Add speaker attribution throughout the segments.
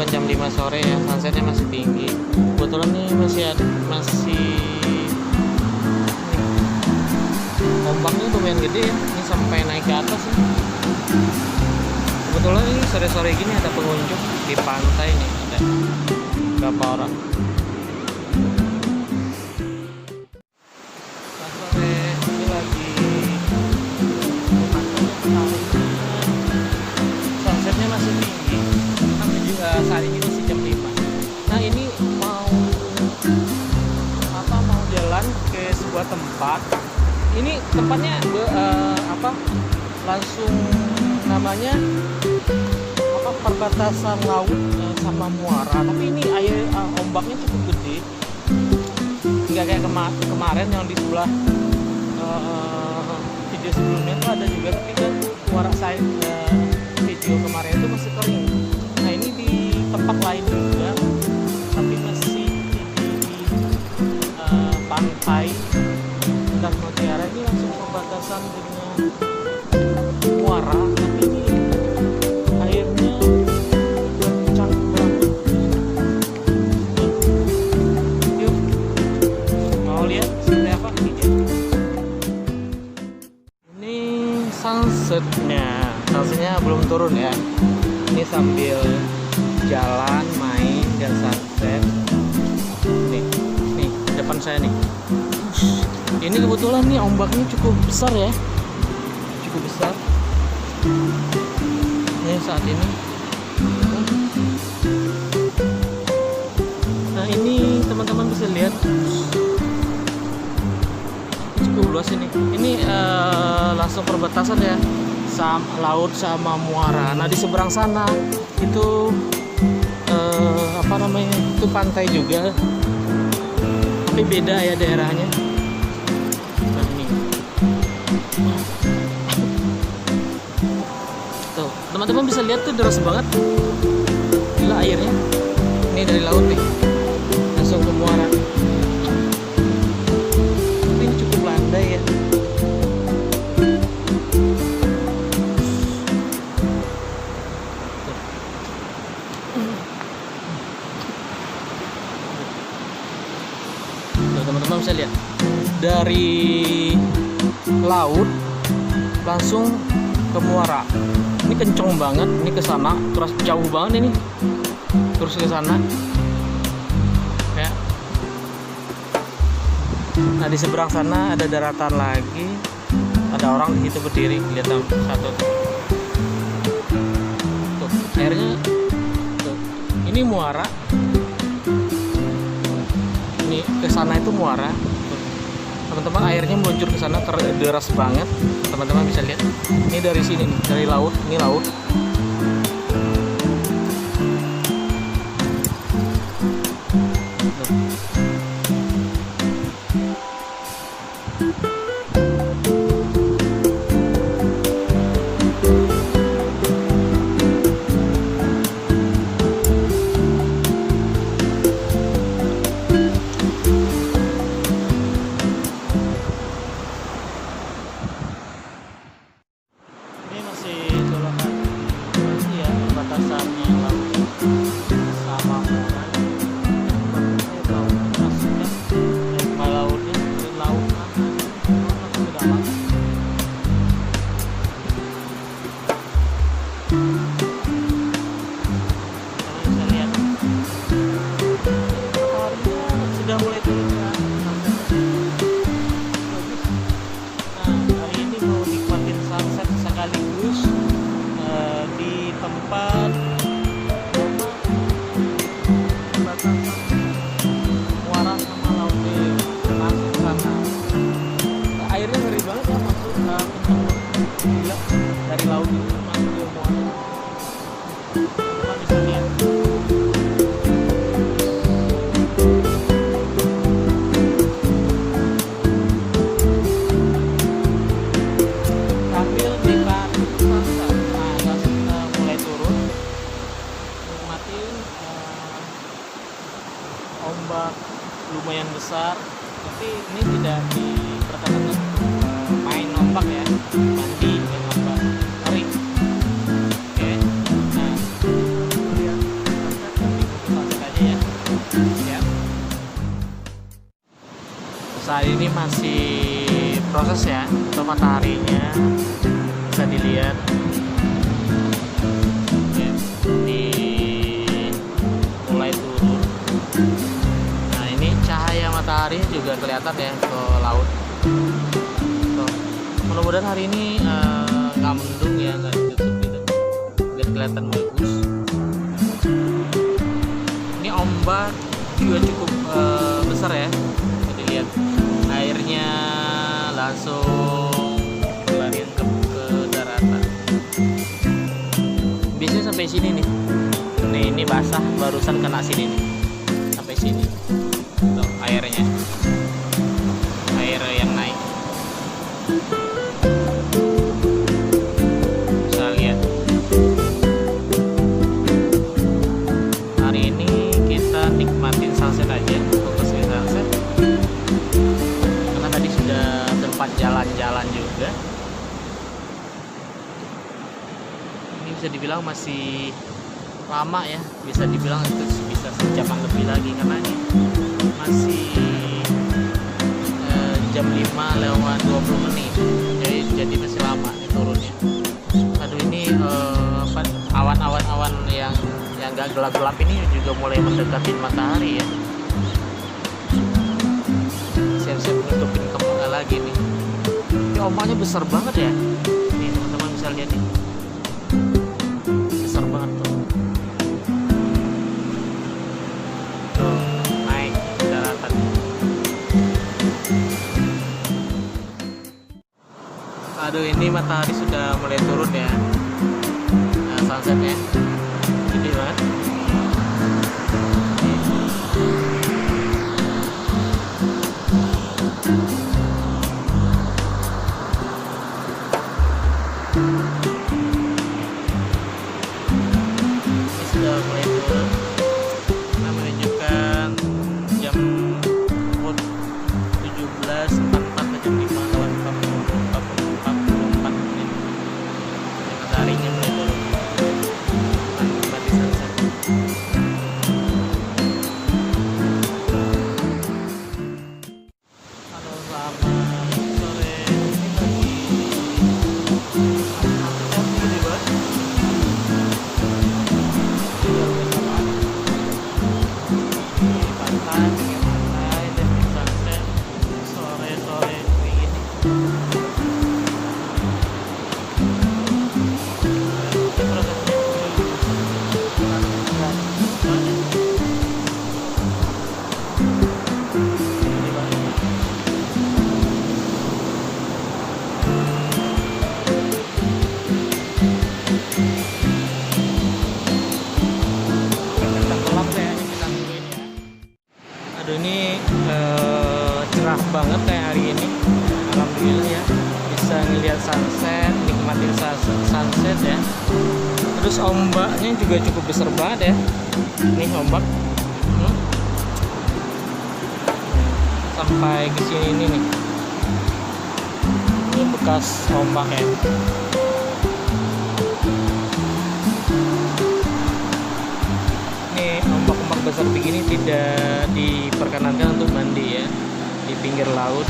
Speaker 1: kan jam 5 sore ya, sunsetnya masih tinggi. Kebetulan nih masih ombaknya lumayan gede ya, ini sampai naik ke atas ya. Kebetulan ini sore-sore gini ada pengunjung di pantai nih, ada berapa orang. Sore ini lagi sunsetnya masih tinggi, kami juga saat ini masih jam 5. Nah ini mau jalan ke sebuah tempat. Ini tempatnya langsung namanya perbatasan laut sama muara, tapi ini air ombaknya cukup gede, nggak kayak kemarin yang di sebelah video sebelumnya itu ada juga, tapi kan muara saya video kemarin itu masih kering. Nah ini di tempat lain juga, tapi masih di pantai dan Mutiara. Ini langsung perbatasan dengan muara, tapi ini airnya kencang banget. Yuk, mau lihat seperti apa ini? Ini sunsetnya belum turun ya. Ini sambil jalan main dan sunset. Nih depan saya nih. Ini kebetulan nih ombaknya cukup besar ya, cukup besar. Ini saat ini. Nah ini teman-teman bisa lihat cukup luas ini. Ini langsung perbatasan ya, laut sama muara. Nah di seberang sana itu itu pantai juga, tapi beda ya daerahnya. Nah ini tuh teman-teman bisa lihat tuh deras banget, gila airnya. Ini dari laut nih langsung ke muara. Tapi ini cukup landai ya. Teman-teman bisa lihat dari laut langsung ke muara. Ini kenceng banget, ini ke sana, terus jauh banget ini, terus ke sana. Ya. Nah di seberang sana ada daratan lagi, ada orang di situ berdiri, lihat satu. Tuh airnya, tuh. Ini muara. Ini ke sana itu muara. Teman-teman airnya meluncur ke sana deras banget. Teman-teman bisa lihat. Ini dari sini nih, dari laut. Ini laut. proses ya untuk mataharinya bisa dilihat ya, di mulai turun. Nah ini cahaya matahari juga kelihatan ya ke laut. Tuh. Mudah-mudahan hari ini nggak mendung ya, nggak ditutup gitu biar kelihatan bagus. Ini ombak juga cukup besar ya, jadi lihat airnya langsung lari ke daratan. Biasanya sampai sini nih. Ini basah, barusan kena sini nih, sampai sini. Tuh airnya, air yang naik. Bisa lihat. Hari ini kita nikmatin sunset aja, fokus ke sunset. Karena tadi sudah sempat jalan-jalan juga. Ini bisa dibilang masih lama ya, bisa dibilang itu bisa sejaman lebih lagi karena ini masih jam 5:20. Jadi masih lama nih turunnya. Aduh ini awan-awan yang gak gelap-gelap ini juga mulai mendekati matahari ya. Siap-siap nutupin kepala lagi nih. Ini ombaknya besar banget ya. Nih teman-teman bisa lihat nih. Besar banget tuh. Naik daratan. Aduh ini matahari sudah mulai turun ya. Nah, sunsetnya gede banget. Ini sudah mulai turun. Nah, menunjukkan jam 17.44 ke jam 5:44 menit. Mataharinya mulai turun. Menikmati sunset. Halo, selamat sore. Ini lagi sunset gede banget. Di pantai, pinggir pantai, dan di sunset sore-sore kayak gini. Ini prosesnya gede banget. Tenggelam deh ini kita tungguin ya. Aduh ini cerah banget kayak hari ini. Alhamdulillah ya, bisa ngelihat sunset, nikmatin sunset ya. Terus ombaknya juga cukup besar banget ya. Nih ombak sampai ke sini nih. Ini bekas ombak ya. Ini ombak-ombak besar begini tidak diperkenankan untuk mandi ya di pinggir laut.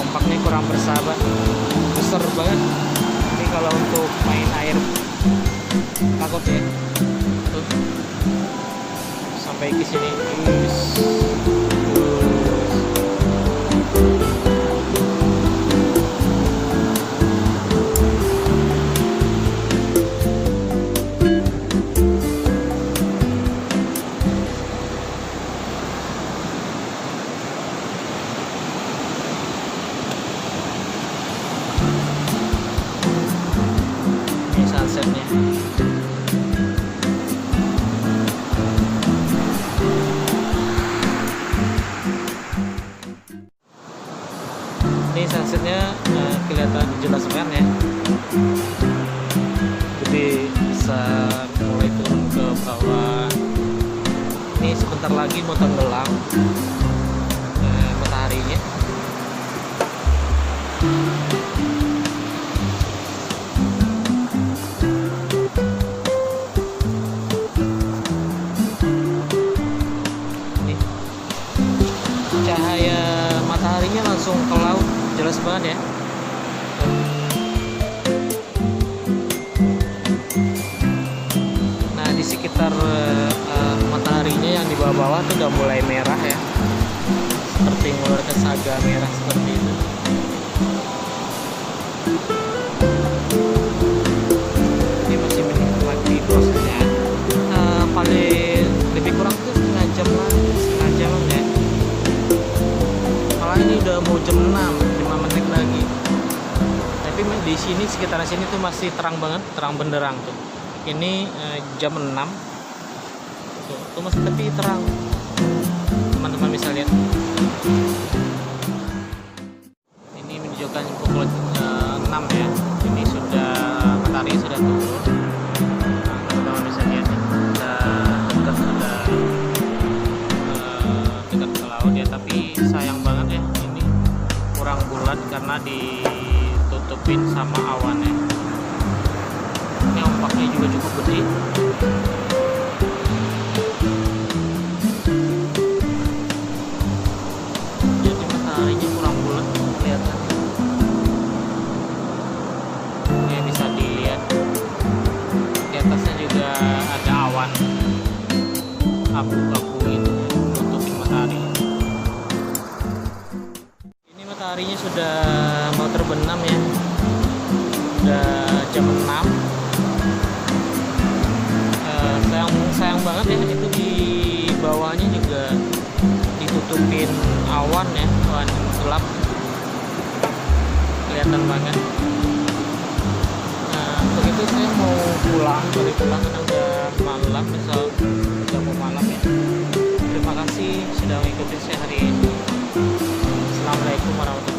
Speaker 1: Ombaknya kurang bersahabat, besar banget. Ini kalau untuk main air takut ya. Tuh. Sampai ke sini. Ini sunsetnya. Ini sunsetnya kelihatan jelas banget ya. Jadi bisa mulai turun ke bawah. Ini sebentar lagi mau tenggelam mataharinya. Nih cahaya mataharinya langsung ke laut, jelas banget ya. Nah di sekitar mataharinya yang di bawah-bawah tuh udah mulai merah ya, seperti mengeluarkan saga merah seperti itu. Ini masih menikmati prosesnya. Paling lebih kurang tuh setengah jam ya. Malah ini udah mau jam 6, 5 menit lagi. Tapi di sini sekitaran sini tuh masih terang banget, terang benderang tuh. Ini jam 6 tuh masih tapi terang, teman-teman bisa lihat. Ini menunjukkan pukul 6 ya. Ini sudah matahari sudah turun. Nah, teman-teman bisa lihat ya, dekat ke laut ya. Tapi sayang banget ya, ini kurang bulat karena ditutupin sama awan ya. Ini ombaknya juga cukup gede. Jadi mataharinya kurang bulat kelihatan. Ini bisa dilihat di atasnya juga ada awan abu-abu itu nutupin matahari. Ini mataharinya sudah mau terbenam ya. Udah jam 6. Sayang banget ya, itu di bawahnya juga ditutupin awan ya, awan gelap, kelihatan banget. Nah untuk itu saya mau pulang, balik pulang karena udah malam, besok udah mau malam ya. Terima kasih sudah mengikuti saya hari ini. Assalamualaikum warahmatullahi wabarakatuh.